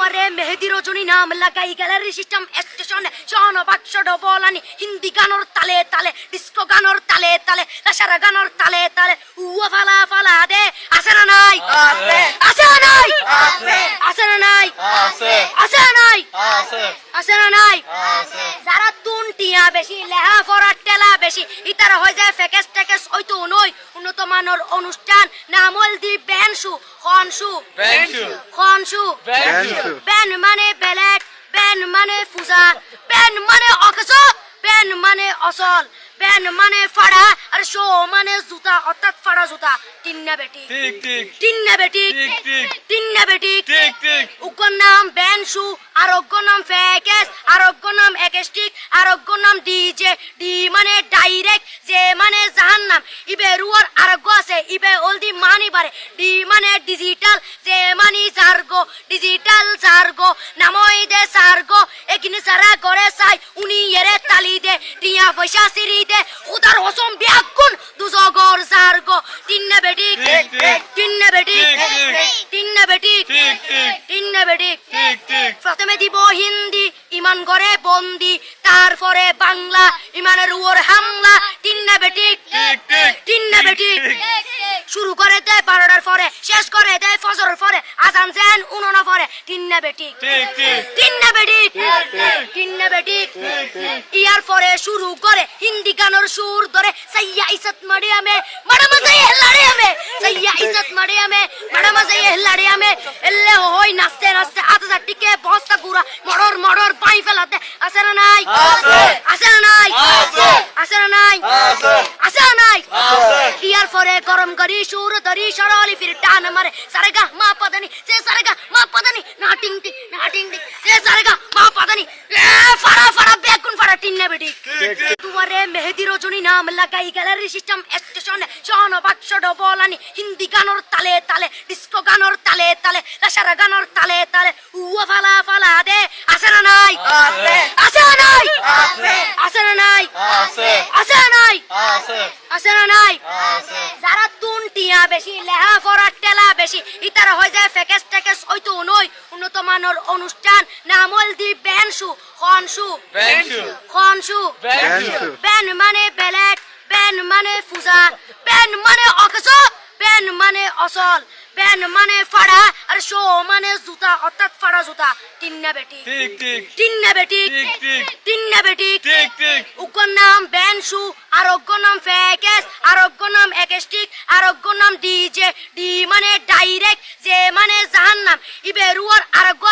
তোমারে মেহেদি রজনী নাম লাগাই গ্যালারি সিস্টেম স্টেশনে শোনো বাক্স ডবলানি হিন্দি গানোর তালে তালে ডিস্কো গানোর তালে তালে লাসারা গানোর তালে তালে উয়া ফালা ফালা দে আছে না নাই আছে আছে না নাই আছে আছে না নাই আছে আছে না নাই আছে আছে না নাই আছে যারা তুনটিয়া বেশি লেহা ফরার টেলা বেশি ইতারা হয়ে যায় ফেকেস টেকেস হয়তো নই উন্নত মানের অনুষ্ঠান নামল দি ব্যানসু খনসু বেঞ্চু খনসু বেঞ্চু ব্যান মানে বেলেট ব্যান মানে ফুজা ব্যান মানে অকস ব্যান মানে অসল ব্যান মানে ফাড়া আর শো মানে জুতা অর্থাৎ ফাড়া জুতা তিন্না বেটি ঠিক ঠিক তিন্না বেটি ঠিক ঠিক তিন্না বেটি ঠিক ঠিক উগ্র নাম ব্যানসু আরোগ্য নাম ফেকেস আরোগ্য নাম একেস্টিক আরোগ্য নাম ডিজে ডি মানে ডাইরেক্ট যে মানে জাহান্নাম ইবে রুয়ার আরোগ্য আছে ইবে অলদি মানি পারে ডি মানে ডিজিটাল যে মানি সার্গো ডিজিটাল সার্গো নামই দে সার্গো এখানে সারা করে চাই উনি এরে তালি দে টিয়া পয়সা সিরি দে উদার হসম বিয়াগুন দুজগর সার্গো তিন্না বেটি ঠিক, ঠিক। তিন্না বেটি ঠিক, ঠিক। তিন্না বেটি ঠিক ঠিক তিন্না বেটি ঠিক ঠিক প্রথমে দিব হিন্দি ইমান করে বন্দি তারপরে বাংলা ইমানের উপর হামলা তিন্না বেটি ঠিক ঠিক তিন্না বেটি ঠিক। শুরু করে দেয় 12টার পরে শেষ করে দেয় ফজরের পরে আজান যেন উননা পরে তিন্না বেটি ঠিক ঠিক তিন্না বেটি তিন্না বেটি ইয়ার পরে শুরু করে হিন্দি গানের সুর ধরে সাইয়া ইসত মারিয়ামে বড় মজা হেলাড়িয়ামে সাইয়া ইসত মারিয়ামে বড় মজা হেলাড়িয়ামে এলে হই নাচতে নাচতে আতা টিকে বস্তা গুড়া মড়র মড়র পাই ফেলাতে আছে না নাই আছে। আছে না নাই আছে। আছে না নাই আছে। আছে না নাই আছে। ইয়ার পরে গরম করি সুর ধরি সরলি ফির টান মারে সারেগা মা পাদানি সে সারেগা মা পাদানি না টিং টিং না টিং টিং সে সারেগা মা পাদানি এ ফাড়া ফাড়া বেগুন ফাড়া টিন্না বেটি তোমারে মেহেদি রজনী নাম লাগাই গ্যালারি সিস্টেম স্টেশনে শোনো বাক্স ডবলানি হিন্দি গানোর তালে তালে ডিস্কো গানোর তালে তালে লাসারা গানোর তালে তালে উয়া ফালা ফালা দে আছে না নাই আছে আছে না নাই আছে আছে না নাই আছে আছে না নাই আছে আছে না নাই আছে যারা তুনটিয়া বেশি লেহা ফরার টেলা বেশি ইতারা হয়ে যায় ফেকেস টেকেস হয়তো নই উন্নত মানের অনুষ্ঠান নামল দি ব্যানসু খনসু বেঞ্চু খনসু বেঞ্চু ব্যান মানে বেলেট ব্যান মানে ফুজা ব্যান মানে অকস ব্যান মানে অসল ব্যান মানে ফাড়া আর শো মানে জুতা অর্থাৎ ফাড়া জুতা তিন্না বেটি ঠিক ঠিক তিন্না বেটি ঠিক ঠিক তিন্না বেটি ঠিক ঠিক উগ্র নাম ব্যানসু আরোগ্য নাম ফেকেস আরোগ্য নাম একেস্টিক আরোগ্য নাম ডিজে ডি মানে ডাইরেক্ট যে মানে জাহান্নাম ইবে রুয়ার আরোগ্য